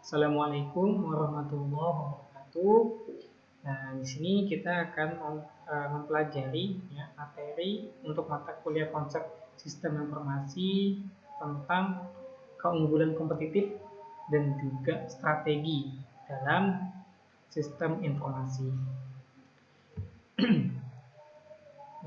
Assalamualaikum warahmatullahi wabarakatuh. Nah, di sini kita akan mempelajari ya, materi untuk mata kuliah konsep sistem informasi tentang keunggulan kompetitif dan juga strategi dalam sistem informasi.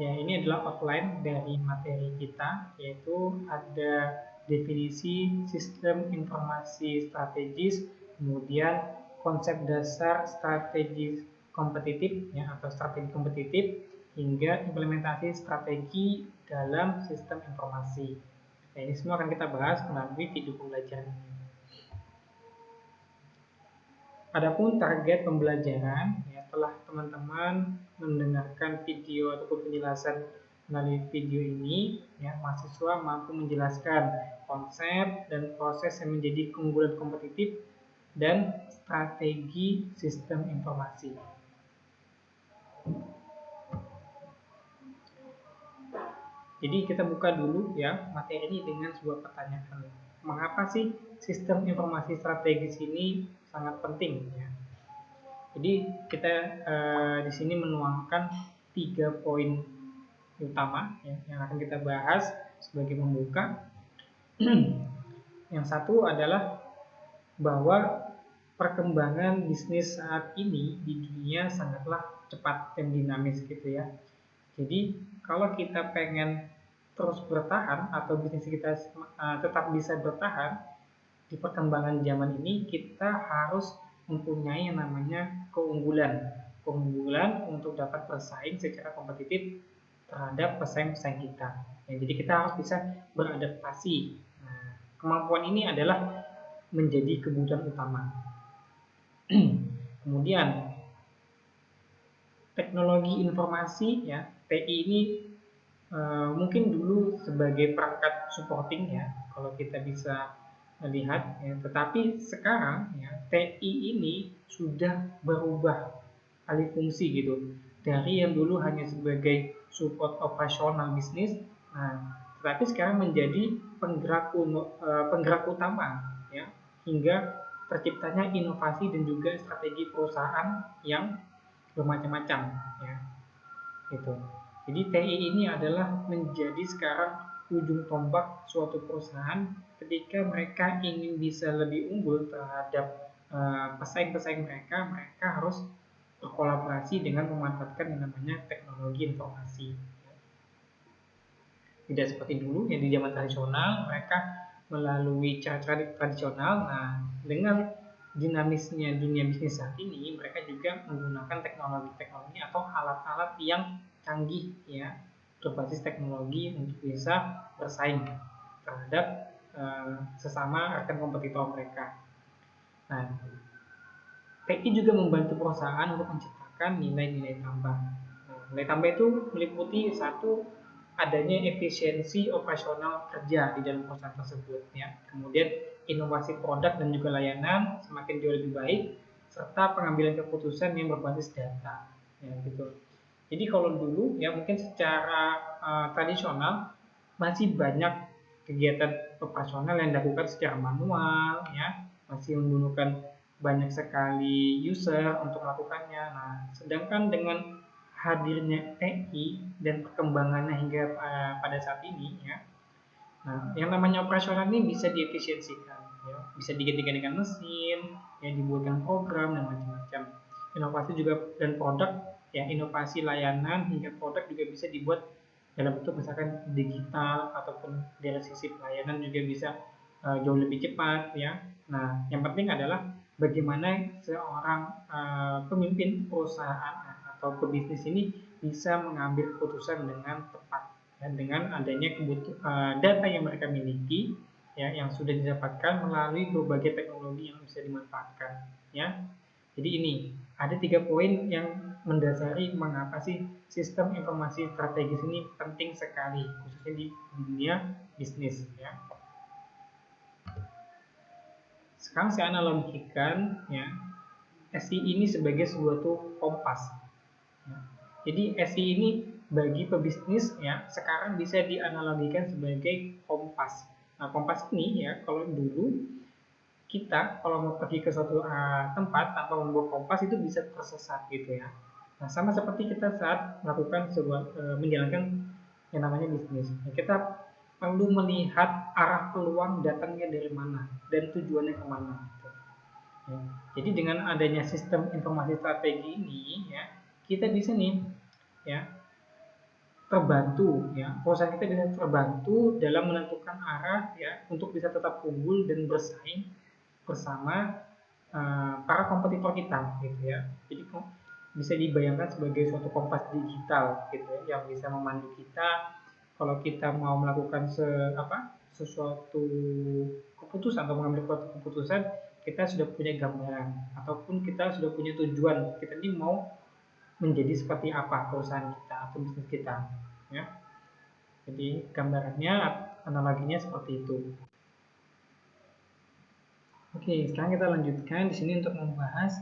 Ya, ini adalah outline dari materi kita, yaitu ada definisi sistem informasi strategis, kemudian konsep dasar strategi kompetitif ya, atau strategi kompetitif, hingga implementasi strategi dalam sistem informasi. Nah, ini semua akan kita bahas melalui video pembelajaran ini. Adapun target pembelajaran, ya, telah teman-teman mendengarkan video ataupun penjelasan melalui video ini, ya, mahasiswa mampu menjelaskan konsep dan proses yang menjadi keunggulan kompetitif dan strategi sistem informasi. Jadi kita buka dulu ya materi ini dengan sebuah pertanyaan. Mengapa sih sistem informasi strategis ini sangat penting? Ya? Jadi kita di sini menuangkan 3 poin utama ya, yang akan kita bahas sebagai pembuka. Yang satu adalah bahwa perkembangan bisnis saat ini di dunia sangatlah cepat dan dinamis gitu ya. Jadi kalau kita pengen terus bertahan atau bisnis kita tetap bisa bertahan di perkembangan zaman ini, kita harus mempunyai yang namanya keunggulan untuk dapat bersaing secara kompetitif terhadap pesaing-pesaing kita. Ya, jadi kita harus bisa beradaptasi. Nah, kemampuan ini adalah menjadi kebutuhan utama. Kemudian teknologi informasi ya, TI ini mungkin dulu sebagai perangkat supporting ya, kalau kita bisa lihat ya, tetapi sekarang ya, TI ini sudah berubah alih fungsi gitu, dari yang dulu hanya sebagai support operasional bisnis, nah tetapi sekarang menjadi penggerak utama ya, hingga terciptanya inovasi dan juga strategi perusahaan yang bermacam-macam ya, gitu. Jadi TI ini adalah menjadi sekarang ujung tombak suatu perusahaan ketika mereka ingin bisa lebih unggul terhadap pesaing-pesaing mereka harus berkolaborasi dengan memanfaatkan yang namanya teknologi informasi. Tidak seperti dulu yang di zaman tradisional mereka melalui cara-cara tradisional. Nah, dengan dinamisnya dunia bisnis saat ini, mereka juga menggunakan teknologi-teknologi atau alat-alat yang canggih ya, berbasis teknologi untuk bisa bersaing terhadap sesama rekan kompetitor mereka. Nah, TI juga membantu perusahaan untuk menciptakan nilai-nilai tambah. Nah, nilai tambah itu meliputi satu, adanya efisiensi operasional kerja di dalam perusahaan tersebut ya. Kemudian inovasi produk dan juga layanan semakin jauh lebih baik, serta pengambilan keputusan yang berbasis data ya gitu. Jadi kalau dulu ya mungkin secara tradisional masih banyak kegiatan operasional yang dilakukan secara manual ya, masih menggunakan banyak sekali user untuk melakukannya. Nah, sedangkan dengan hadirnya TI dan perkembangannya hingga pada saat ini ya, nah yang namanya operasional ini bisa diefisiensikan ya, bisa digantikan dengan mesin ya, dibuatkan program dan macam-macam. Inovasi juga dan produk ya, inovasi layanan hingga produk juga bisa dibuat dalam bentuk misalkan digital ataupun dari sisi pelayanan juga bisa jauh lebih cepat ya. Nah, yang penting adalah bagaimana seorang pemimpin perusahaan atau pebisnis ini bisa mengambil keputusan dengan tepat ya, dengan adanya data yang mereka miliki ya, yang sudah didapatkan melalui berbagai teknologi yang bisa dimanfaatkan ya. Jadi ini ada 3 poin yang mendasari mengapa sih sistem informasi strategis ini penting sekali, khususnya di dunia bisnis ya. Sekarang saya analogikan ya, SI ini sebagai suatu kompas. Ya. Jadi SI ini bagi pebisnis ya sekarang bisa dianalogikan sebagai kompas. Nah, kompas ini ya kalau dulu kita kalau mau pergi ke suatu tempat tanpa membawa kompas itu bisa tersesat gitu ya. Nah, sama seperti kita saat melakukan menjalankan yang namanya bisnis. Nah, kita perlu melihat arah peluang datangnya dari mana dan tujuannya kemana. Gitu. Ya. Jadi dengan adanya sistem informasi strategi ini, ya, kita bisa nih, ya, terbantu, ya, perusahaan kita bisa terbantu dalam menentukan arah, ya, untuk bisa tetap unggul dan bersaing bersama para kompetitor kita gitu ya. Jadi bisa dibayangkan sebagai suatu kompas digital gitu ya, yang bisa memandu kita kalau kita mau melakukan sesuatu keputusan atau mengambil suatu keputusan, kita sudah punya gambaran ataupun kita sudah punya tujuan kita ini mau menjadi seperti apa perusahaan kita atau bisnis kita ya. Jadi gambarannya, analoginya seperti itu. Oke, sekarang kita lanjutkan di sini untuk membahas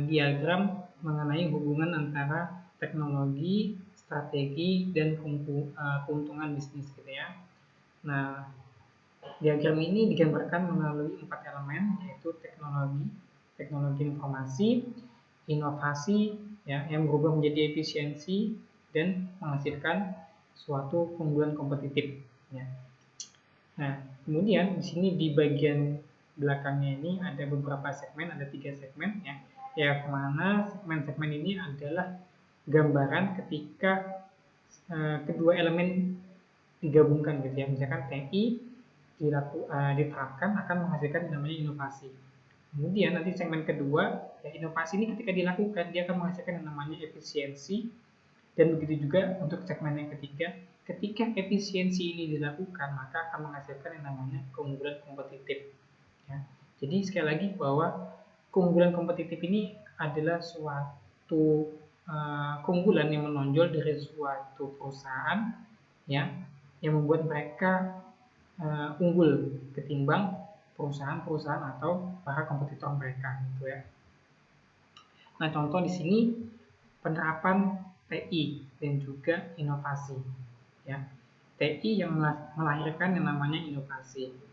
diagram mengenai hubungan antara teknologi, strategi, dan keuntungan bisnis gitu ya. Nah, diagram ini digambarkan melalui 4 elemen, yaitu teknologi, teknologi informasi, inovasi, ya, yang berubah menjadi efisiensi dan menghasilkan suatu keunggulan kompetitif. Ya. Nah, kemudian di sini di bagian belakangnya ini ada beberapa segmen, ada 3 segmen ya. Ya, kemana segmen-segmen ini adalah gambaran ketika kedua elemen digabungkan gitu ya. Misalkan TI diterapkan akan menghasilkan yang namanya inovasi. Kemudian nanti segmen kedua, ya, inovasi ini ketika dilakukan dia akan menghasilkan yang namanya efisiensi. Dan begitu juga untuk segmen yang ketiga, ketika efisiensi ini dilakukan maka akan menghasilkan yang namanya keunggulan kompetitif. Ya. Jadi sekali lagi bahwa keunggulan kompetitif ini adalah suatu keunggulan yang menonjol dari suatu perusahaan ya, yang membuat mereka unggul ketimbang perusahaan-perusahaan atau para kompetitor mereka gitu ya. Nah, contoh di sini penerapan TI dan juga inovasi ya. TI yang melahirkan yang namanya inovasi.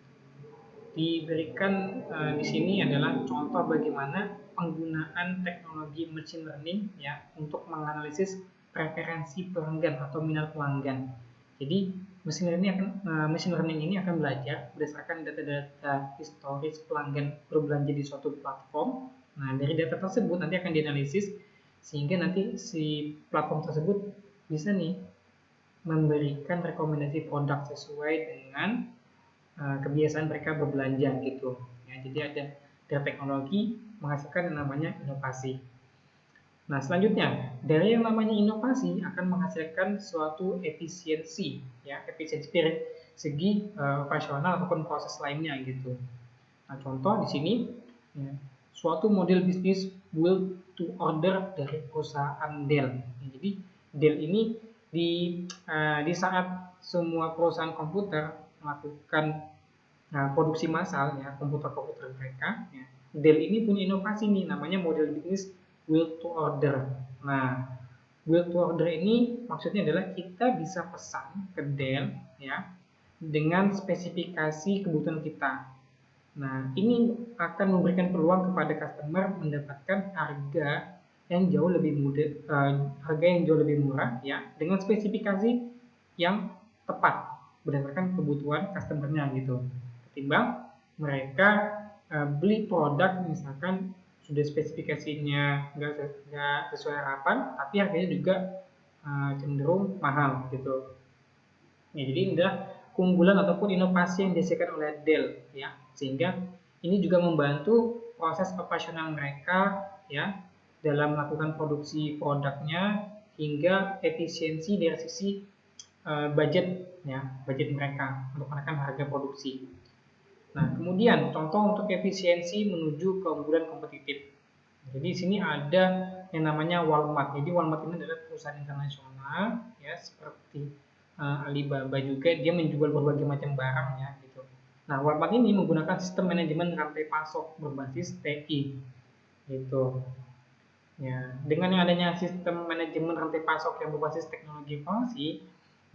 Diberikan di sini adalah contoh bagaimana penggunaan teknologi machine learning ya untuk menganalisis preferensi pelanggan atau minat pelanggan. Jadi machine learning ini akan belajar berdasarkan data-data historis pelanggan berbelanja di suatu platform. Nah, dari data tersebut nanti akan dianalisis sehingga nanti si platform tersebut bisa nih memberikan rekomendasi produk sesuai dengan kebiasaan mereka berbelanja gitu ya. Jadi ada teknologi menghasilkan yang namanya inovasi. Nah, selanjutnya dari yang namanya inovasi akan menghasilkan suatu efisiensi ya, efisiensi dari segi operasional ataupun proses lainnya gitu. Nah, contoh di sini ya, suatu model bisnis build to order dari perusahaan Dell. Ya, jadi Dell ini di saat semua perusahaan komputer melakukan produksi massal ya komputer-komputer mereka, ya, Dell ini punya inovasi nih namanya model bisnis build to order. Nah, build to order ini maksudnya adalah kita bisa pesan ke Dell ya dengan spesifikasi kebutuhan kita. Nah, ini akan memberikan peluang kepada customer mendapatkan harga yang jauh lebih murah ya dengan spesifikasi yang tepat berdasarkan kebutuhan customernya gitu. Ketimbang mereka beli produk misalkan sudah spesifikasinya nggak sesuai harapan, tapi harganya juga cenderung mahal gitu. Ya, jadi ini adalah keunggulan ataupun inovasi yang dihasilkan oleh Dell ya, sehingga ini juga membantu proses operasional mereka ya dalam melakukan produksi produknya hingga efisiensi dari sisi budget ya, budget mereka untuk menekan harga produksi. Nah, kemudian contoh untuk efisiensi menuju keunggulan kompetitif. Jadi di sini ada yang namanya Walmart. Jadi Walmart ini adalah perusahaan internasional ya seperti Alibaba juga, dia menjual berbagai macam barang ya gitu. Nah, Walmart ini menggunakan sistem manajemen rantai pasok berbasis TI gitu. Ya, dengan yang adanya sistem manajemen rantai pasok yang berbasis teknologi informasi,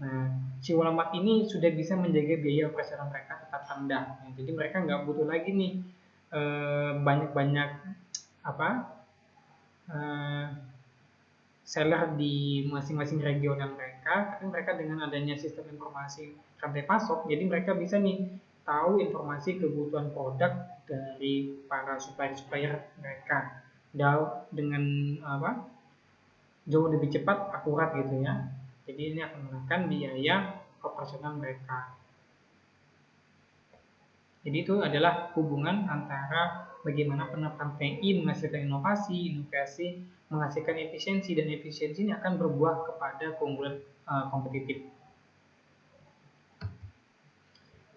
Nah, si Walmart ini sudah bisa menjaga biaya operasional mereka tetap rendah. Ya, jadi mereka nggak butuh lagi nih banyak-banyak apa eh, seller di masing-masing regional mereka, tapi mereka dengan adanya sistem informasi rantai pasok, jadi mereka bisa nih tahu informasi kebutuhan produk dari para supplier-supplier mereka dengan apa jauh lebih cepat, akurat gitu ya. Jadi ini akan menekan biaya operasional mereka. Jadi itu adalah hubungan antara bagaimana penerapan TI menghasilkan inovasi, inovasi menghasilkan efisiensi, dan efisiensi ini akan berbuah kepada keunggulan kompetitif.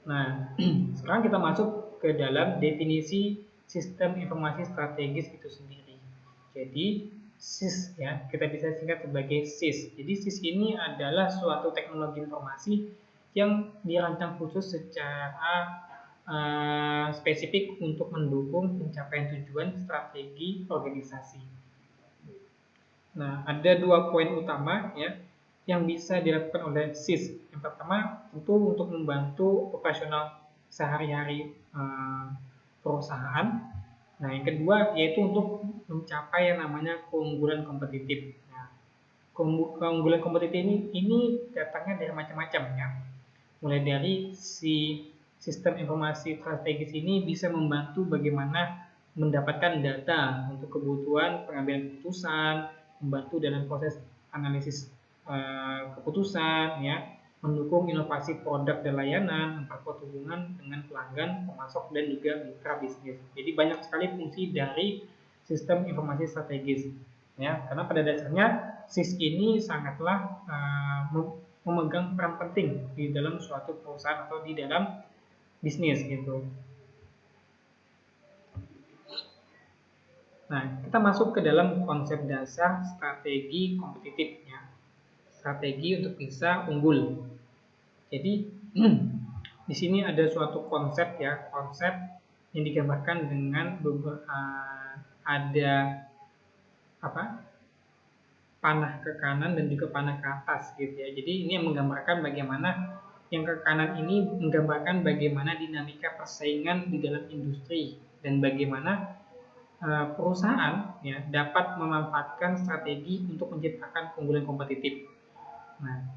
Nah, sekarang kita masuk ke dalam definisi sistem informasi strategis itu sendiri. Jadi, SIS ya, kita bisa singkat sebagai SIS. Jadi SIS ini adalah suatu teknologi informasi yang dirancang khusus secara spesifik untuk mendukung pencapaian tujuan strategi organisasi. Nah, ada 2 poin utama ya yang bisa dilakukan oleh SIS. Yang pertama, tentu untuk membantu operasional sehari-hari perusahaan. Nah, yang kedua yaitu untuk mencapai yang namanya keunggulan kompetitif. Nah, keunggulan kompetitif ini datangnya dari macam-macam ya. Mulai dari si sistem informasi strategis ini bisa membantu bagaimana mendapatkan data untuk kebutuhan pengambilan keputusan, membantu dalam proses analisis keputusan, ya, mendukung inovasi produk dan layanan, memperkuat hubungan dengan pelanggan, pemasok, dan juga mitra bisnis. Jadi banyak sekali fungsi dari sistem informasi strategis, ya, karena pada dasarnya SIS ini sangatlah memegang peran penting di dalam suatu perusahaan atau di dalam bisnis gitu. Nah, kita masuk ke dalam konsep dasar strategi kompetitif ya. Strategi untuk bisa unggul. Jadi di sini ada suatu konsep ya, konsep yang digambarkan dengan ada apa? Panah ke kanan dan juga panah ke atas gitu ya. Jadi ini yang menggambarkan bagaimana yang ke kanan ini menggambarkan bagaimana dinamika persaingan di dalam industri dan bagaimana perusahaan ya dapat memanfaatkan strategi untuk menciptakan keunggulan kompetitif. Nah,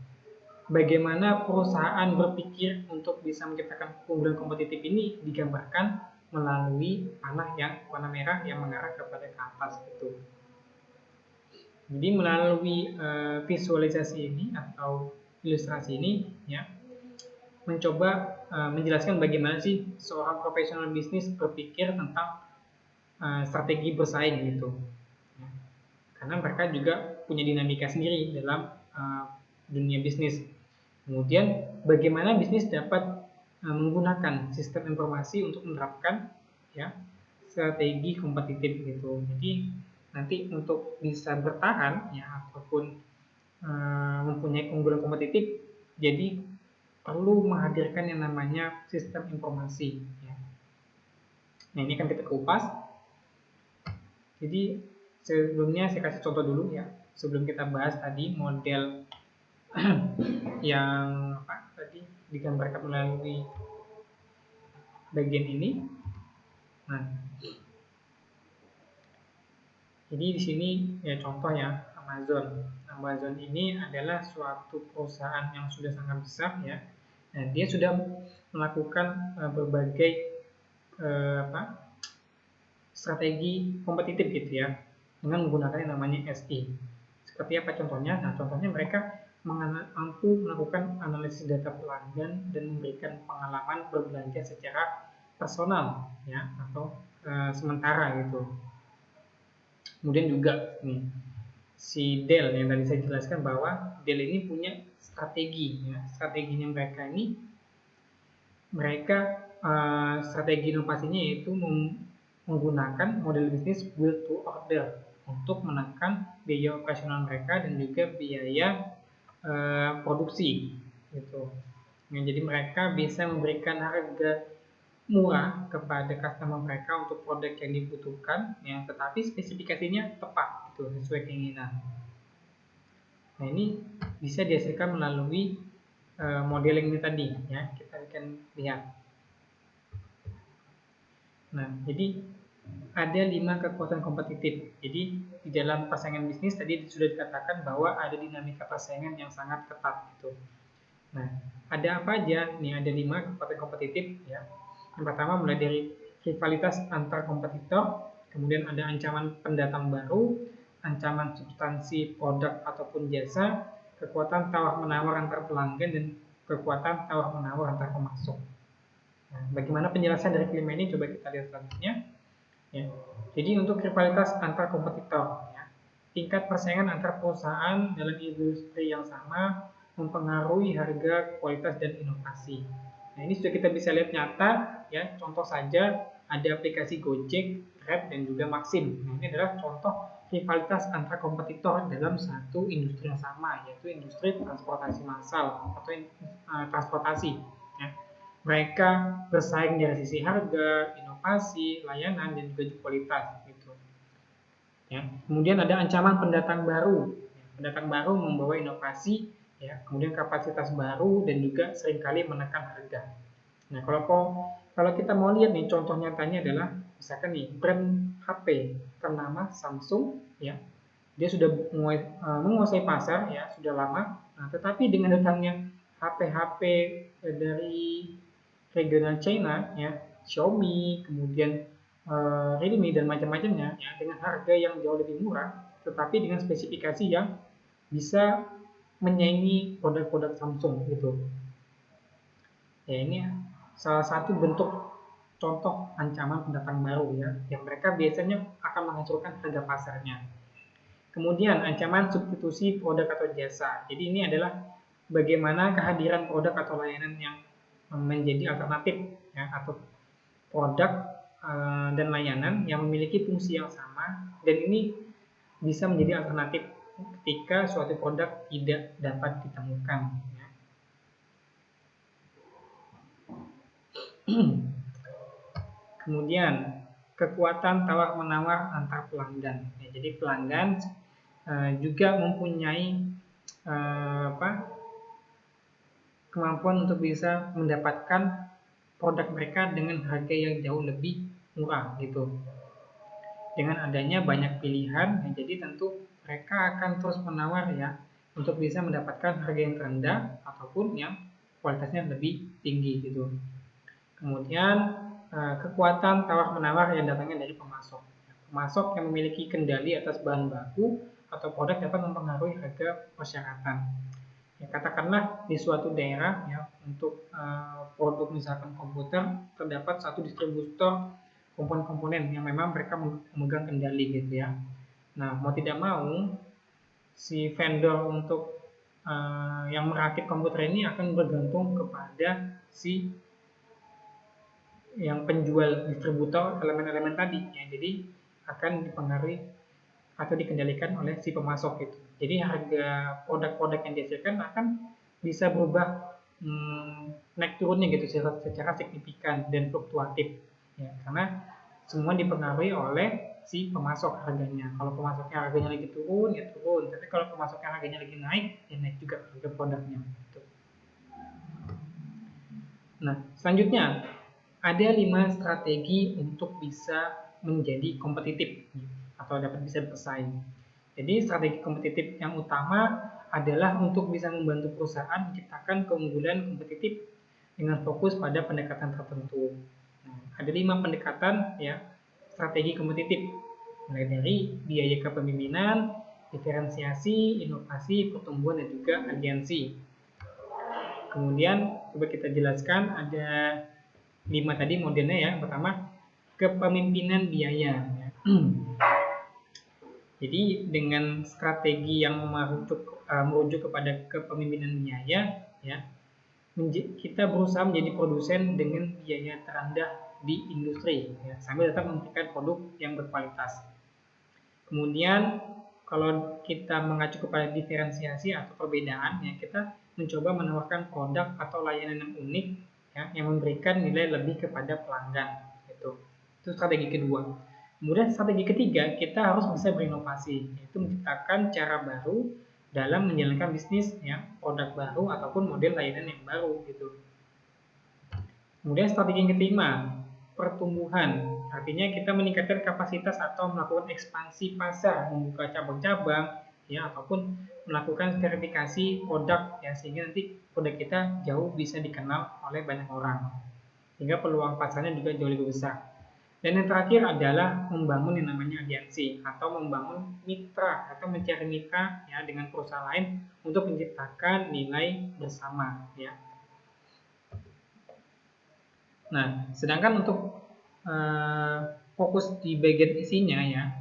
bagaimana perusahaan berpikir untuk bisa menciptakan keunggulan kompetitif ini digambarkan melalui panah yang warna merah yang mengarah kepada ke atas gitu. Jadi melalui visualisasi ini atau ilustrasi ini ya mencoba menjelaskan bagaimana sih seorang profesional bisnis berpikir tentang strategi bersaing gitu. Ya. Karena mereka juga punya dinamika sendiri dalam dunia bisnis. Kemudian bagaimana bisnis dapat menggunakan sistem informasi untuk menerapkan ya strategi kompetitif gitu. Jadi nanti untuk bisa bertahan ya ataupun mempunyai keunggulan kompetitif, jadi perlu menghadirkan yang namanya sistem informasi. Ya. Nah ini akan kita kupas. Jadi sebelumnya saya kasih contoh dulu ya. Sebelum kita bahas tadi model yang apa tadi digambarkan melalui bagian ini. Nah, jadi di sini ya contoh ya Amazon. Amazon ini adalah suatu perusahaan yang sudah sangat besar ya. Nah, dia sudah melakukan berbagai strategi kompetitif gitu ya dengan menggunakan yang namanya SI. Seperti apa contohnya? Nah, contohnya mereka mampu melakukan analisis data pelanggan dan memberikan pengalaman berbelanja secara personal ya atau sementara gitu. Kemudian juga nih si Dell yang tadi saya jelaskan bahwa Dell ini punya strategi ya. Strateginya mereka strategi inovasinya yaitu menggunakan model bisnis build to order untuk menekan biaya operasional mereka dan juga biaya produksi gitu. Nah, jadi mereka bisa memberikan harga murah kepada customer mereka untuk produk yang dibutuhkan ya, tetapi spesifikasinya tepat gitu, sesuai keinginan. Nah, ini bisa dihasilkan melalui modeling ini tadi ya, kita akan lihat. Nah, jadi ada 5 kekuatan kompetitif. Jadi di dalam persaingan bisnis tadi sudah dikatakan bahwa ada dinamika persaingan yang sangat ketat gitu. Nah, ada apa aja? Nih ada 5 kekuatan kompetitif ya. Yang pertama mulai dari rivalitas antar kompetitor, kemudian ada ancaman pendatang baru, ancaman substansi produk ataupun jasa, kekuatan tawar-menawar antar pelanggan, dan kekuatan tawar-menawar antar pemasok. Nah, bagaimana penjelasan dari kelima ini? Coba kita lihat selanjutnya. Ya. Jadi untuk rivalitas antar kompetitor, ya, tingkat persaingan antar perusahaan dalam industri yang sama mempengaruhi harga, kualitas, dan inovasi. Nah, ini sudah kita bisa lihat nyata, ya. Contoh saja ada aplikasi Gojek, Grab, dan juga Maxim. Nah, ini adalah contoh rivalitas antar kompetitor dalam satu industri yang sama, yaitu industri transportasi massal atau transportasi. Ya. Mereka bersaing dari sisi harga, inovasi, layanan, dan juga kualitas gitu. Ya. Kemudian ada ancaman pendatang baru. Pendatang baru membawa inovasi, ya, kemudian kapasitas baru, dan juga seringkali menekan harga. Nah, kalau kita mau lihat nih, contoh nyatanya adalah misalkan nih brand HP ternama Samsung, ya, dia sudah menguasai pasar, ya, sudah lama. Nah, tetapi dengan datangnya HP-HP dari regional China, ya, Xiaomi, kemudian Realme dan macam-macamnya, ya, dengan harga yang jauh lebih murah, tetapi dengan spesifikasi yang bisa menyaingi produk-produk Samsung gitu. Ya, ini salah satu bentuk contoh ancaman pendatang baru, ya, yang mereka biasanya akan menghancurkan harga pasarnya. Kemudian ancaman substitusi produk atau jasa. Jadi ini adalah bagaimana kehadiran produk atau layanan yang menjadi alternatif, ya, atau produk dan layanan yang memiliki fungsi yang sama, dan ini bisa menjadi alternatif ketika suatu produk tidak dapat ditemukan. Ya. Kemudian kekuatan tawar-menawar antar pelanggan. Ya, jadi pelanggan juga mempunyai kemampuan untuk bisa mendapatkan produk mereka dengan harga yang jauh lebih murah gitu. Dengan adanya banyak pilihan, ya, jadi tentu mereka akan terus menawar, ya, untuk bisa mendapatkan harga yang rendah ataupun yang kualitasnya lebih tinggi gitu. Kemudian kekuatan tawar-menawar yang datangnya dari pemasok. Pemasok yang memiliki kendali atas bahan baku atau produk dapat mempengaruhi harga persyaratan. Ya, katakanlah di suatu daerah, ya, untuk produk misalkan komputer terdapat satu distributor komponen-komponen yang memang mereka memegang kendali gitu ya. Nah, mau tidak mau si vendor untuk yang merakit komputer ini akan bergantung kepada si yang penjual distributor elemen-elemen tadi, ya. Jadi akan dipengaruhi atau dikendalikan oleh si pemasok itu. Jadi harga produk-produk yang dihasilkan akan bisa berubah naik turunnya gitu secara signifikan dan fluktuatif, ya, karena semua dipengaruhi oleh si pemasok harganya. Kalau pemasoknya harganya lagi turun, ya turun. Tapi kalau pemasoknya harganya lagi naik, ya naik juga harga produknya. Gitu. Nah, selanjutnya ada 5 strategi untuk bisa menjadi kompetitif atau dapat bisa bersaing. Jadi strategi kompetitif yang utama adalah untuk bisa membantu perusahaan menciptakan keunggulan kompetitif dengan fokus pada pendekatan tertentu. Nah, ada 5 pendekatan, ya, strategi kompetitif, mulai dari biaya kepemimpinan, diferensiasi, inovasi, pertumbuhan, dan juga agensi. Kemudian coba kita jelaskan ada 5 tadi modelnya, ya. Pertama, kepemimpinan biaya. Ya. Jadi dengan strategi yang merujuk kepada kepemimpinan biaya, ya, kita berusaha menjadi produsen dengan biaya terendah di industri, ya, sambil tetap memberikan produk yang berkualitas. Kemudian kalau kita mengacu kepada diferensiasi atau perbedaan, ya, kita mencoba menawarkan produk atau layanan yang unik, ya, yang memberikan nilai lebih kepada pelanggan. Itu strategi kedua. Kemudian strategi ketiga, kita harus bisa berinovasi, yaitu menciptakan cara baru dalam menjalankan bisnis ya, produk baru ataupun model layanan yang baru gitu. Kemudian strategi yang kelima, pertumbuhan. Artinya kita meningkatkan kapasitas atau melakukan ekspansi pasar, membuka cabang-cabang ya, ataupun melakukan verifikasi produk ya, sehingga nanti produk kita jauh bisa dikenal oleh banyak orang. Sehingga peluang pasarnya juga jauh lebih besar. Dan yang terakhir adalah membangun yang namanya aliansi atau membangun mitra atau mencari mitra ya dengan perusahaan lain untuk menciptakan nilai bersama ya. Nah, sedangkan untuk fokus di bagian isinya ya,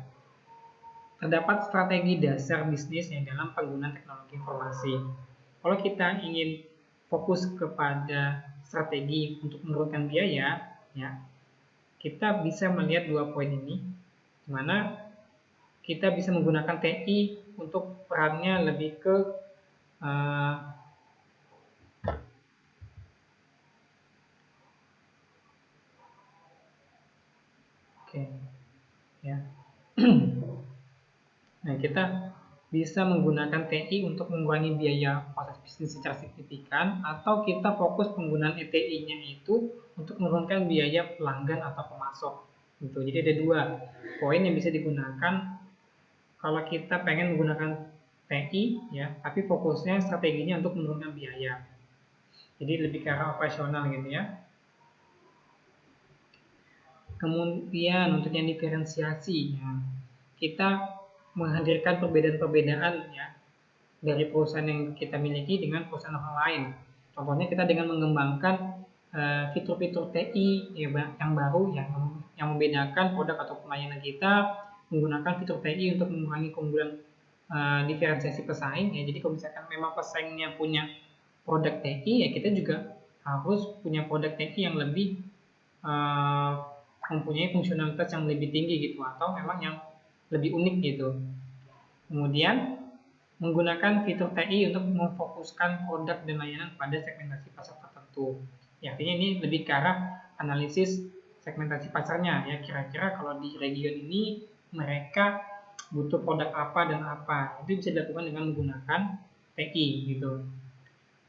terdapat strategi dasar bisnis yang dalam penggunaan teknologi informasi. Kalau kita ingin fokus kepada strategi untuk menurunkan biaya, ya, kita bisa melihat dua poin ini, di mana kita bisa menggunakan TI untuk perannya lebih ke ya. Nah, kita bisa menggunakan TI untuk mengurangi biaya proses bisnis secara signifikan, atau kita fokus penggunaan ETI-nya itu untuk menurunkan biaya pelanggan atau pemasok. Gitu. Jadi ada dua poin yang bisa digunakan kalau kita pengen menggunakan TI, ya, tapi fokusnya strateginya untuk menurunkan biaya. Jadi lebih ke arah operasional gitu ya. Kemudian untuk yang diferensiasi, ya, kita menghadirkan perbedaan-perbedaan ya dari perusahaan yang kita miliki dengan perusahaan orang lain. Contohnya kita dengan mengembangkan fitur-fitur TI ya, yang baru yang membedakan produk atau pelayanan kita, menggunakan fitur TI untuk mengurangi keunggulan diferensiasi pesaing ya. Jadi kalau misalkan memang pesaingnya punya produk TI ya, kita juga harus punya produk TI yang lebih mempunyai fungsionalitas yang lebih tinggi gitu, atau memang yang lebih unik gitu. Kemudian menggunakan fitur TI untuk memfokuskan produk dan layanan pada segmentasi pasar tertentu. Ya, artinya ini lebih ke arah analisis segmentasi pasarnya ya, kira-kira kalau di region ini mereka butuh produk apa dan apa. Itu bisa dilakukan dengan menggunakan TI gitu.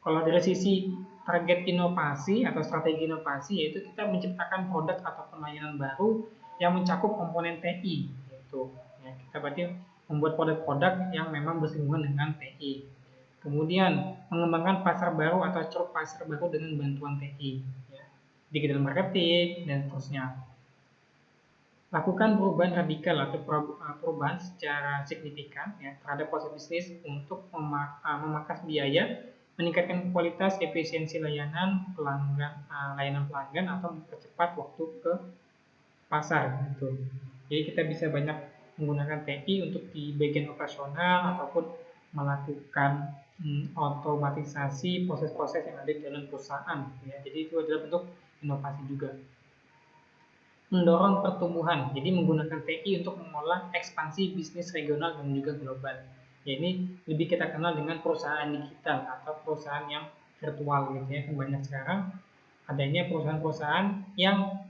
Kalau dari sisi target inovasi atau strategi inovasi, yaitu kita menciptakan produk atau layanan baru yang mencakup komponen TI gitu. Ya, kita berarti membuat produk-produk yang memang bersinggungan dengan TI. Kemudian mengembangkan pasar baru atau ceruk pasar baru dengan bantuan TI, ya, digital marketing dan seterusnya. Lakukan perubahan radikal atau perubahan secara signifikan ya, terhadap proses bisnis untuk memangkas biaya, meningkatkan kualitas efisiensi layanan pelanggan atau mempercepat waktu ke pasar gitu. Jadi kita bisa banyak menggunakan TI untuk di bagian operasional ataupun melakukan otomatisasi proses-proses yang ada di dalam perusahaan ya. Jadi itu adalah bentuk inovasi juga. Mendorong pertumbuhan, jadi menggunakan TI untuk mengolah ekspansi bisnis regional dan juga global. Ya, ini lebih kita kenal dengan perusahaan digital atau perusahaan yang virtual gitu ya. Banyak sekarang adanya perusahaan-perusahaan yang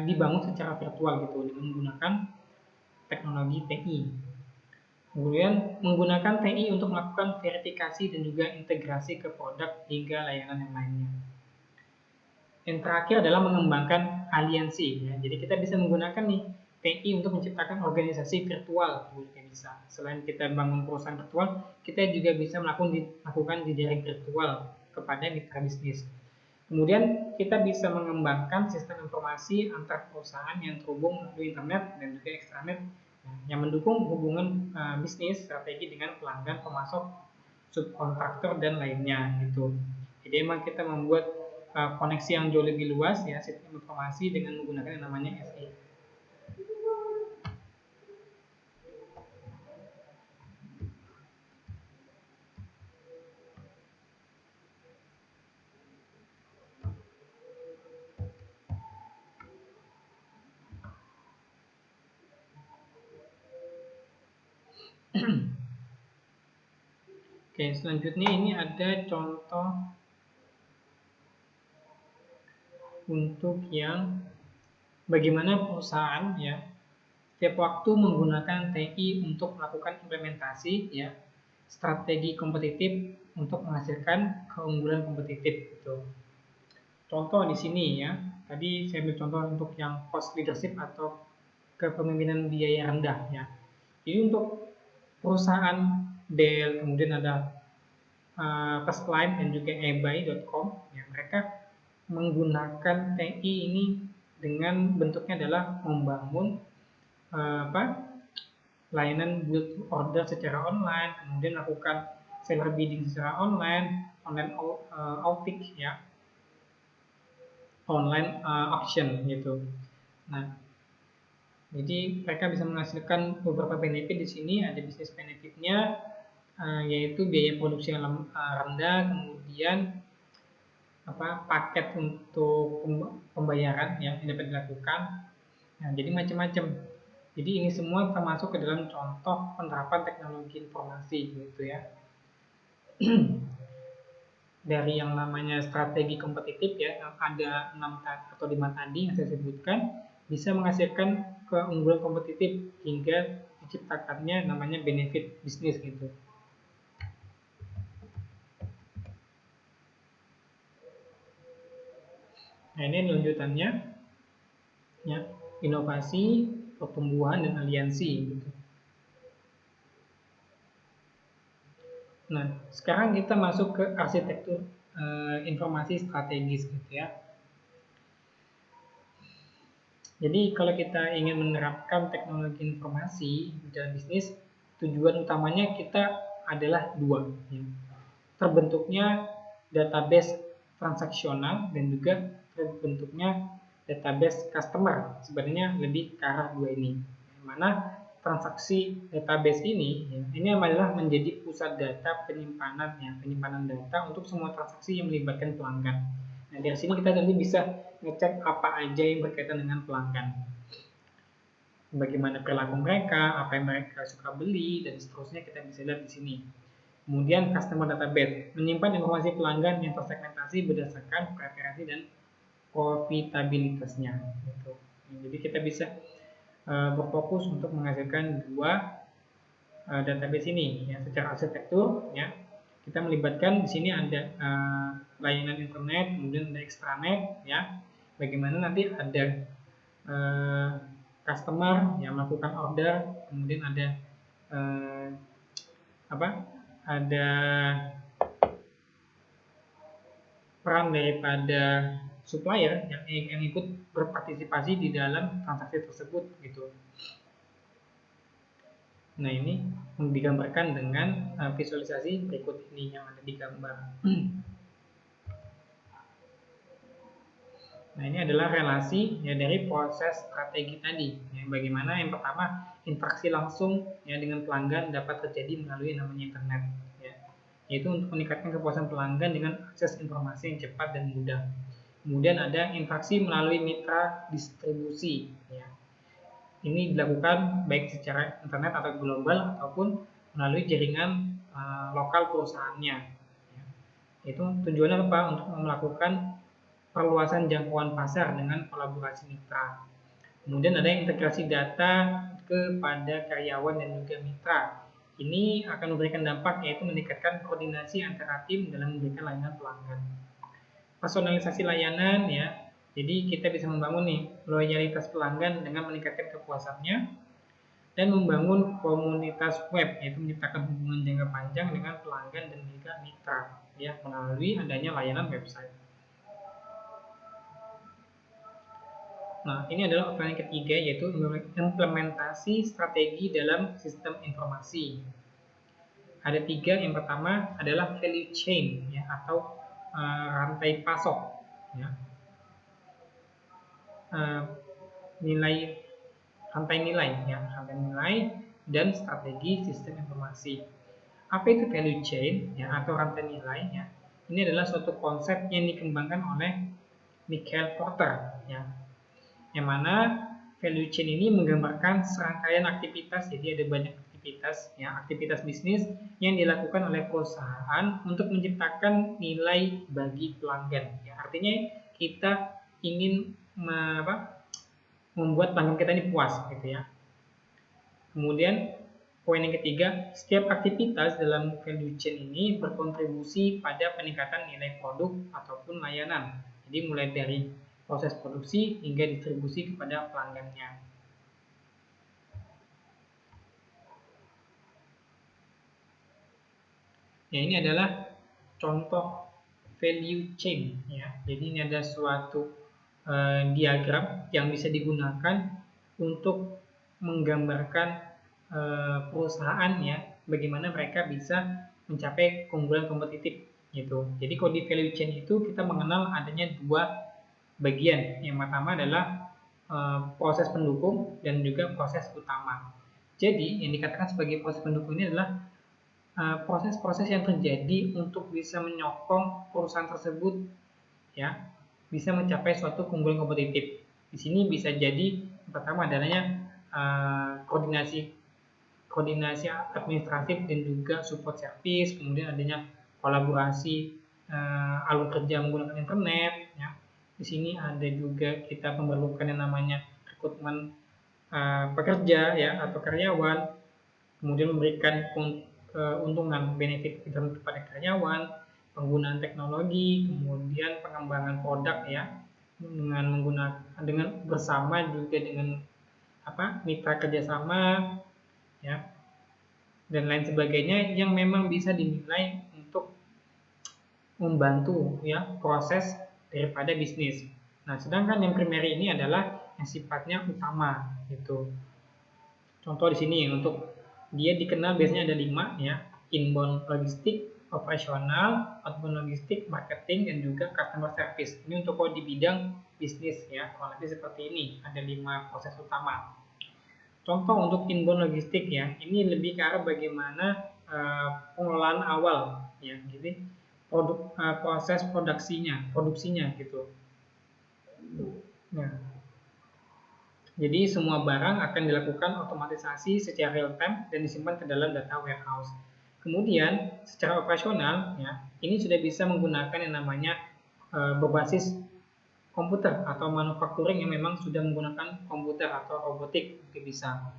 dibangun secara virtual gitu dengan menggunakan teknologi TI. Kemudian menggunakan TI untuk melakukan verifikasi dan juga integrasi ke produk hingga layanan yang lainnya. Yang terakhir adalah mengembangkan aliansi ya. Jadi kita bisa menggunakan nih TI untuk menciptakan organisasi virtual juga bisa. Selain kita bangun perusahaan virtual, kita juga bisa melakukan jejaring virtual kepada mitra bisnis. Kemudian kita bisa mengembangkan sistem informasi antar perusahaan yang terhubung melalui internet dan juga ekstranet yang mendukung hubungan bisnis strategi dengan pelanggan, pemasok, subkontraktor dan lainnya gitu. Jadi memang kita membuat koneksi yang jauh lebih luas ya, sistem informasi dengan menggunakan yang namanya SI. Oke, selanjutnya ini ada contoh untuk yang bagaimana perusahaan ya setiap waktu menggunakan TI untuk melakukan implementasi ya, strategi kompetitif untuk menghasilkan keunggulan kompetitif gitu. Contoh di sini ya, tadi saya ambil contoh untuk yang cost leadership atau kepemimpinan biaya rendah ya. Jadi untuk perusahaan Dell, kemudian ada Firstline dan juga eBay.com ya, mereka menggunakan TI ini dengan bentuknya adalah membangun layanan build order secara online, kemudian lakukan seller bidding secara online outing ya, online auction gitu. Nah, jadi mereka bisa menghasilkan beberapa benefit di sini. Ada bisnis benefitnya, yaitu biaya produksi yang rendah, kemudian paket untuk pembayaran yang dapat dilakukan. Nah, jadi macam-macam. Jadi ini semua termasuk ke dalam contoh penerapan teknologi informasi gitu ya. Dari yang namanya strategi kompetitif ya, ada 6 atau 5 tadi yang saya sebutkan, bisa menghasilkan keunggulan kompetitif hingga diciptakannya namanya benefit bisnis gitu. Nah, ini lanjutannya ya, inovasi, pertumbuhan dan aliansi gitu. Nah, sekarang kita masuk ke arsitektur informasi strategis gitu ya. Jadi kalau kita ingin menerapkan teknologi informasi dalam bisnis, tujuan utamanya kita adalah dua. Ya. Terbentuknya database transaksional dan juga terbentuknya database customer. Sebenarnya lebih ke arah dua ini. Mana transaksi database ini adalah menjadi pusat data penyimpanan data untuk semua transaksi yang melibatkan pelanggan. Nah, dari sini kita nanti bisa ngecek apa aja yang berkaitan dengan pelanggan, bagaimana perilaku mereka, apa yang mereka suka beli, dan seterusnya kita bisa lihat di sini. Kemudian customer database menyimpan informasi pelanggan yang tersegmentasi berdasarkan preferensi dan profitabilitasnya. Gitu. Jadi kita bisa berfokus untuk menghasilkan dua database ini ya, secara arsitektur ya. Kita melibatkan di sini ada layanan internet, kemudian ada extranet ya. Bagaimana nanti ada customer yang melakukan order, kemudian ada ada peran daripada supplier yang ikut berpartisipasi di dalam transaksi tersebut gitu. Nah, ini digambarkan dengan visualisasi berikut ini yang ada di gambar. Nah, ini adalah relasi ya dari proses strategi tadi. Ya, bagaimana yang pertama interaksi langsung ya dengan pelanggan dapat terjadi melalui namanya internet. Ya, yaitu untuk meningkatkan kepuasan pelanggan dengan akses informasi yang cepat dan mudah. Kemudian ada interaksi melalui mitra distribusi. Ya. Ini dilakukan baik secara internet atau global ataupun melalui jaringan lokal perusahaannya. Ya. Itu tujuannya apa? Untuk melakukan perluasan jangkauan pasar dengan kolaborasi mitra. Kemudian ada integrasi data kepada karyawan dan juga mitra. Ini akan memberikan dampak yaitu meningkatkan koordinasi antara tim dalam memberikan layanan pelanggan. Personalisasi layanan ya. Jadi kita bisa membangun nih loyalitas pelanggan dengan meningkatkan kepuasannya dan membangun komunitas web yaitu menciptakan hubungan jangka panjang dengan pelanggan dan juga mitra ya melalui adanya layanan website. Nah, ini adalah outline ketiga yaitu implementasi strategi dalam sistem informasi. Ada tiga. Yang pertama adalah value chain ya atau rantai pasok ya. Rantai nilai dan strategi sistem informasi. Apa itu value chain ya atau rantai nilai ya? Ini adalah suatu konsep yang dikembangkan oleh Michael Porter ya. Yang mana value chain ini menggambarkan serangkaian aktivitas, jadi ada banyak aktivitas ya, aktivitas bisnis yang dilakukan oleh perusahaan untuk menciptakan nilai bagi pelanggan. Ya, artinya kita ingin membuat pelanggan kita ini puas gitu ya. Kemudian Poin yang ketiga, setiap aktivitas dalam value chain ini berkontribusi pada peningkatan nilai produk ataupun layanan. Jadi mulai dari proses produksi hingga distribusi kepada pelanggannya. Ya, ini adalah contoh value chain ya. Jadi ini ada suatu diagram yang bisa digunakan untuk menggambarkan perusahaan ya, bagaimana mereka bisa mencapai keunggulan kompetitif gitu. Jadi kalau di value chain itu kita mengenal adanya dua bagian. Yang pertama adalah proses pendukung dan juga proses utama. Jadi yang dikatakan sebagai proses pendukung ini adalah proses-proses yang terjadi untuk bisa menyokong perusahaan tersebut ya bisa mencapai suatu keunggulan kompetitif. Di sini bisa jadi pertama adanya koordinasi administratif dan juga support service, kemudian adanya kolaborasi alur kerja menggunakan internet ya. Di sini ada juga kita memerlukan yang namanya rekrutmen pekerja ya atau karyawan, kemudian memberikan keuntungan benefit kepada karyawan, penggunaan teknologi, kemudian pengembangan produk ya dengan bersama juga dengan mitra kerjasama ya dan lain sebagainya yang memang bisa dinilai untuk membantu ya proses daripada bisnis. Nah, sedangkan yang primer ini adalah yang sifatnya utama gitu. Contoh di sini untuk dia dikenal biasanya ada 5 ya, inbound logistik, operasional, outbound logistik, marketing, dan juga customer service. Ini untuk di bidang bisnis ya, kurang lebih seperti ini, ada 5 proses utama. Contoh untuk inbound logistik ya, ini lebih ke arah bagaimana pengelolaan awal ya, jadi proses produksinya gitu. Nah, jadi semua barang akan dilakukan otomatisasi secara real time dan disimpan ke dalam data warehouse. Kemudian secara operasional ya, ini sudah bisa menggunakan yang namanya berbasis komputer atau manufacturing yang memang sudah menggunakan komputer atau robotik bisa.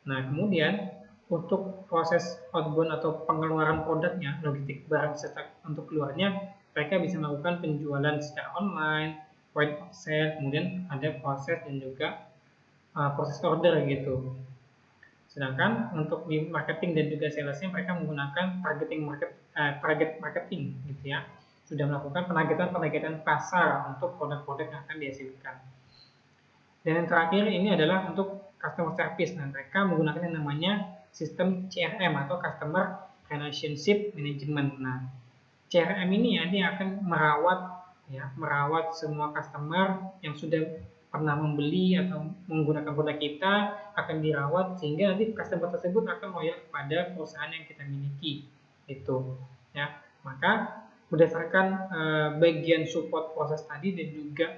Nah, kemudian untuk proses outbound atau pengeluaran produknya, logistik barang untuk keluarnya, mereka bisa melakukan penjualan secara online, point of sale, kemudian ada proses dan juga proses order gitu. Sedangkan untuk di marketing dan juga salesnya mereka menggunakan target marketing gitu ya. Sudah melakukan penargetan pasar untuk produk-produk yang akan dihasilkan. Dan yang terakhir ini adalah untuk customer service. Nah, mereka menggunakan yang namanya sistem CRM atau Customer Relationship Management. Nah, CRM ini ya dia akan merawat semua customer yang sudah pernah membeli atau menggunakan produk kita akan dirawat sehingga nanti customer tersebut akan loyal kepada perusahaan yang kita miliki itu ya. Maka berdasarkan bagian support proses tadi dan juga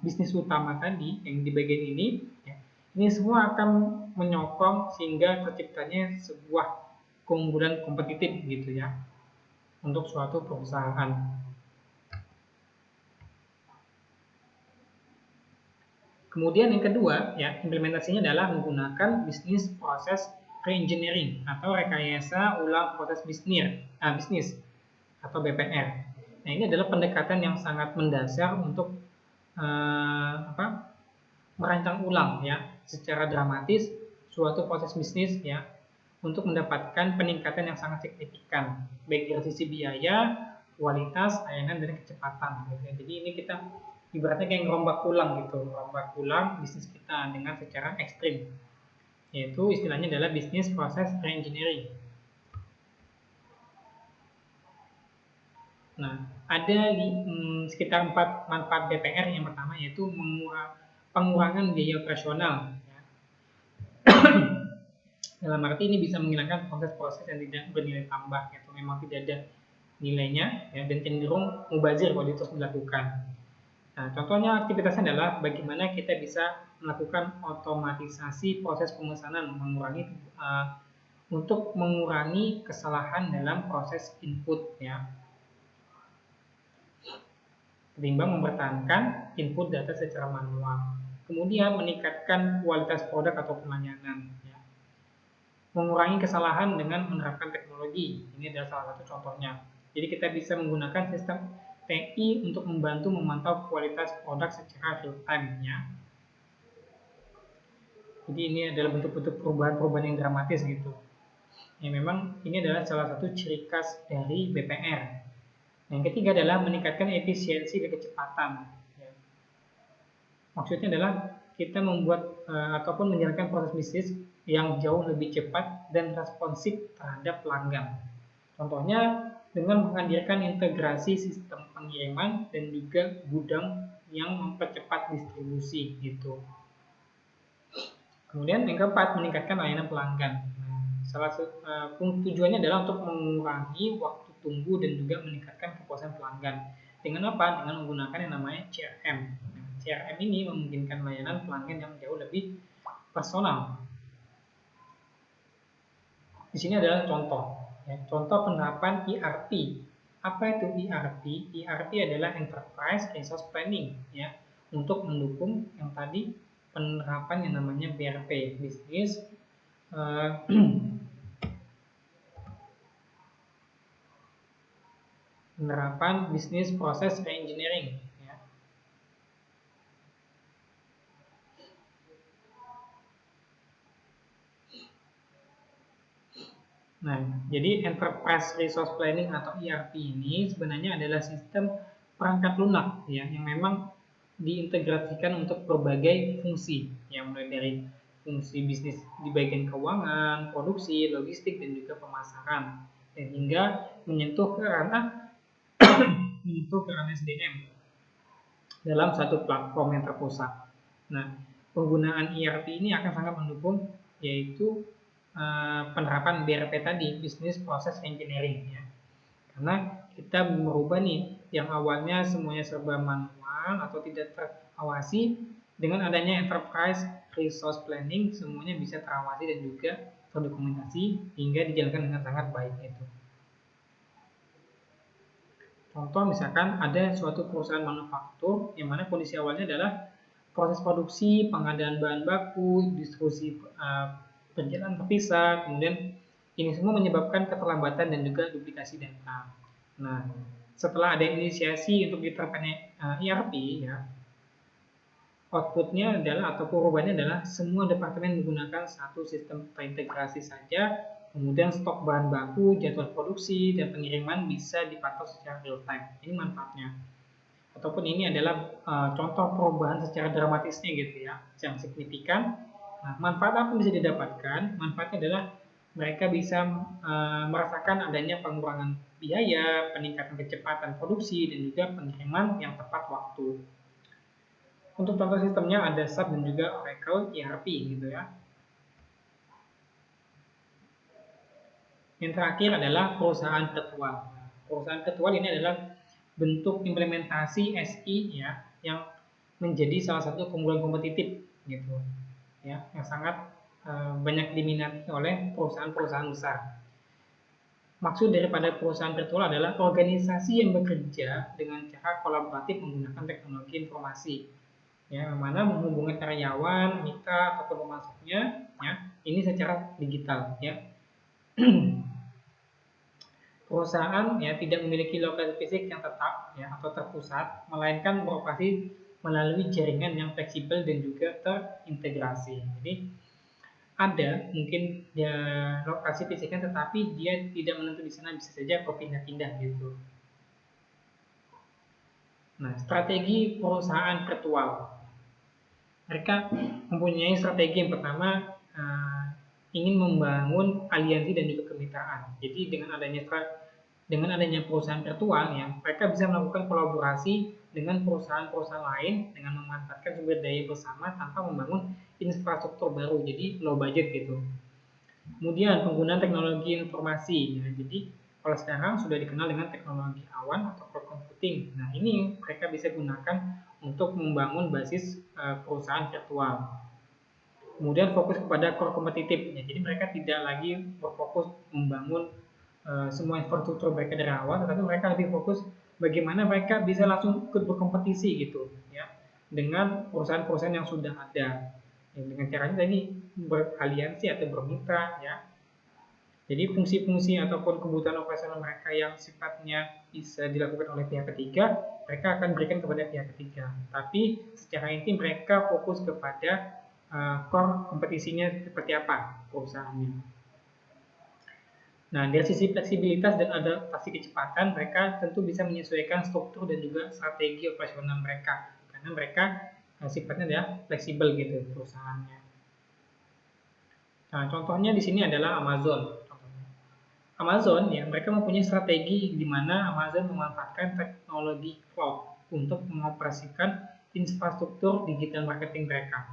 bisnis utama tadi yang di bagian ini ya, ini semua akan menyokong sehingga terciptanya sebuah keunggulan kompetitif gitu ya untuk suatu perusahaan. Kemudian yang kedua, ya, implementasinya adalah menggunakan bisnis proses reengineering atau rekayasa ulang proses bisnis atau BPR. Nah, ini adalah pendekatan yang sangat mendasar untuk merancang ulang ya secara dramatis suatu proses bisnis ya untuk mendapatkan peningkatan yang sangat signifikan baik dari sisi biaya, kualitas, layanan dan kecepatan gitu ya. Jadi ini kita ibaratnya kayak ngerombak ulang bisnis kita dengan secara ekstrim, yaitu istilahnya adalah bisnis proses reengineering. Nah, ada sekitar 4 manfaat BPR. Yang pertama yaitu pengurangan biaya operasional. Ya. Dalam arti ini bisa menghilangkan proses-proses yang tidak bernilai tambah, yaitu memang tidak ada nilainya ya, dan cenderung mubazir kalau terus dilakukan. Nah, contohnya aktivitasnya adalah bagaimana kita bisa melakukan otomatisasi proses pemesanan, untuk mengurangi kesalahan dalam proses input ya, ketimbang mempertahankan input data secara manual. Kemudian meningkatkan kualitas produk atau pelayanan. Ya. mengurangi kesalahan dengan menerapkan teknologi. Ini adalah salah satu contohnya. Jadi kita bisa menggunakan sistem TI untuk membantu memantau kualitas produk secara real time-nya. Jadi ini adalah bentuk-bentuk perubahan-perubahan yang dramatis gitu. Ya, memang ini adalah salah satu ciri khas dari BPR. Yang ketiga adalah meningkatkan efisiensi dan kecepatan. Ya. Maksudnya adalah kita membuat ataupun menjalankan proses bisnis yang jauh lebih cepat dan responsif terhadap pelanggan. Contohnya dengan menghadirkan integrasi sistem pengiriman dan juga gudang yang mempercepat distribusi gitu. Kemudian yang keempat, meningkatkan layanan pelanggan. Salah satu tujuannya adalah untuk mengurangi waktu tunggu dan juga meningkatkan kepuasan pelanggan. Dengan apa? Dengan menggunakan yang namanya CRM. CRM ini memungkinkan layanan pelanggan yang jauh lebih personal. Di sini adalah contoh. Ya, contoh penerapan ERP. Apa itu ERP? ERP adalah Enterprise Resource Planning, ya, untuk mendukung yang tadi penerapan yang namanya BRP, Business penerapan Business Process Reengineering. Ya. Nah, jadi Enterprise Resource Planning atau ERP ini sebenarnya adalah sistem perangkat lunak, ya, yang memang diintegrasikan untuk berbagai fungsi, yang mulai dari fungsi bisnis di bagian keuangan, produksi, logistik, dan juga pemasaran, dan hingga menyentuh ke ranah SDM dalam satu platform yang terpusat. Nah, penggunaan ERP ini akan sangat mendukung yaitu penerapan BRP tadi, Business Process Engineering, ya. Karena kita merubah nih yang awalnya semuanya serba manual atau tidak terawasi, dengan adanya Enterprise Resource Planning semuanya bisa terawasi dan juga terdokumentasi hingga dijalankan dengan sangat baik itu. Contoh misalkan ada suatu perusahaan manufaktur yang mana kondisi awalnya adalah proses produksi, pengadaan bahan baku, distribusi berjalan terpisah, kemudian ini semua menyebabkan keterlambatan dan juga duplikasi data. Nah, setelah ada inisiasi untuk diterapkannya ERP, ya, outputnya adalah atau perubahannya adalah semua departemen menggunakan satu sistem terintegrasi saja, kemudian stok bahan baku, jadwal produksi, dan pengiriman bisa dipantau secara real time. Ini manfaatnya. Ataupun ini adalah contoh perubahan secara dramatisnya gitu ya, yang signifikan. Nah, manfaat apa yang bisa didapatkan? Manfaatnya adalah mereka bisa merasakan adanya pengurangan biaya, peningkatan kecepatan produksi, dan juga pengiriman yang tepat waktu. Untuk contoh sistemnya ada SAP dan juga Oracle ERP gitu ya. Yang terakhir adalah perusahaan virtual. Perusahaan virtual ini adalah bentuk implementasi SI ya yang menjadi salah satu keunggulan kompetitif gitu ya, yang sangat banyak diminati oleh perusahaan-perusahaan besar. Maksud daripada perusahaan virtual adalah organisasi yang bekerja dengan cara kolaboratif menggunakan teknologi informasi, ya, yang mana menghubungkan karyawan, mitra ataupun pemasoknya, ya, ini secara digital, ya. Perusahaan ya tidak memiliki lokasi fisik yang tetap ya atau terpusat, melainkan beroperasi melalui jaringan yang fleksibel dan juga terintegrasi. Jadi ada mungkin ya lokasi fisiknya, tetapi dia tidak menentu di sana, bisa saja berpindah-pindah gitu. Nah, strategi perusahaan virtual. Mereka mempunyai strategi yang pertama ingin membangun aliansi dan juga kemitraan. Jadi dengan adanya perusahaan virtual ya, mereka bisa melakukan kolaborasi dengan perusahaan-perusahaan lain dengan memanfaatkan sumber daya bersama tanpa membangun infrastruktur baru, jadi low budget gitu. Kemudian penggunaan teknologi informasi, ya, jadi kalau sekarang sudah dikenal dengan teknologi awan atau cloud computing. Nah, ini mereka bisa gunakan untuk membangun basis perusahaan virtual. Kemudian fokus kepada core kompetitif, ya, jadi mereka tidak lagi berfokus membangun semua infrastruktur mereka dari awal, tetapi mereka lebih fokus bagaimana mereka bisa langsung ikut berkompetisi gitu ya dengan perusahaan-perusahaan yang sudah ada. Ya, dengan caranya tadi beraliansi atau bermitra ya Jadi fungsi-fungsi ataupun kebutuhan operasional mereka yang sifatnya bisa dilakukan oleh pihak ketiga, mereka akan berikan kepada pihak ketiga. Tapi secara inti mereka fokus kepada core kompetisinya seperti apa perusahaannya. Nah, dari sisi fleksibilitas dan adaptasi kecepatan, mereka tentu bisa menyesuaikan struktur dan juga strategi operasional mereka. Karena mereka sifatnya adalah fleksibel gitu perusahaannya. Nah, contohnya di sini adalah Amazon. Amazon ya, mereka mempunyai strategi di mana Amazon memanfaatkan teknologi cloud untuk mengoperasikan infrastruktur digital marketing mereka.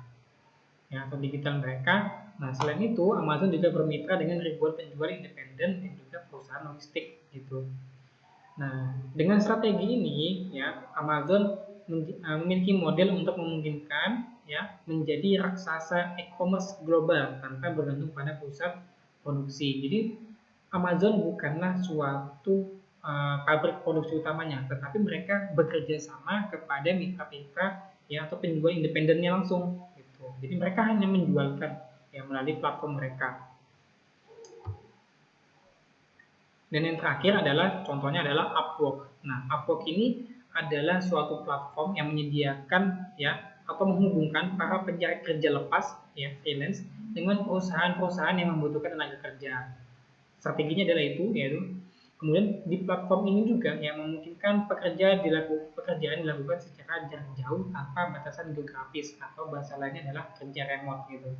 Ya, atau digital mereka. Nah, selain itu, Amazon juga bermitra dengan ribuan penjual independen dan juga perusahaan logistik gitu. Nah, dengan strategi ini ya, Amazon memiliki model untuk memungkinkan ya menjadi raksasa e-commerce global tanpa bergantung pada pusat produksi. Jadi, Amazon bukanlah suatu pabrik produksi utamanya, tetapi mereka bekerja sama kepada mitra-mitra ya atau penjual independennya langsung gitu. Jadi mereka hanya menjualkan ya melalui platform mereka. Dan yang terakhir adalah contohnya adalah Upwork. Nah, Upwork ini adalah suatu platform yang menyediakan ya atau menghubungkan para pencari kerja lepas ya freelance dengan perusahaan-perusahaan yang membutuhkan tenaga kerja. Strateginya adalah itu yaitu kemudian di platform ini juga yang memungkinkan pekerjaan dilakukan secara jarak jauh tanpa batasan geografis atau bahasa lainnya adalah kerja remote gitu.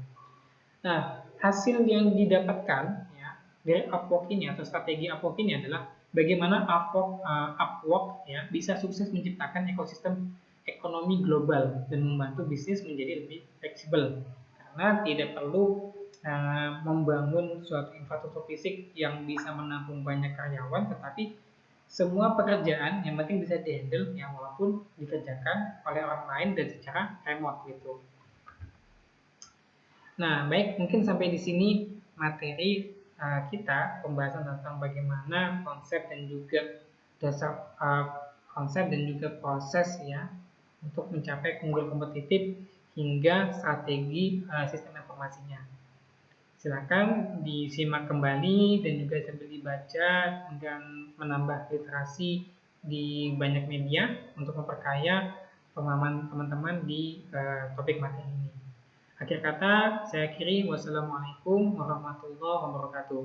Nah, hasil yang didapatkan ya dari Upwork ini atau strategi Upwork ini adalah bagaimana Upwork ya bisa sukses menciptakan ekosistem ekonomi global dan membantu bisnis menjadi lebih fleksibel karena tidak perlu membangun suatu infrastruktur fisik yang bisa menampung banyak karyawan, tetapi semua pekerjaan yang penting bisa dihandle yang walaupun dikerjakan oleh orang lain dan secara remote gitu. Nah, baik, mungkin sampai di sini materi kita pembahasan tentang bagaimana konsep dan juga dasar konsep dan juga proses ya untuk mencapai keunggulan kompetitif hingga strategi sistem informasinya. Silakan disimak kembali dan juga sambil dibaca dan menambah literasi di banyak media untuk memperkaya pemahaman teman-teman di topik materi ini. Akhir kata, saya akhiri. Wassalamualaikum warahmatullahi wabarakatuh.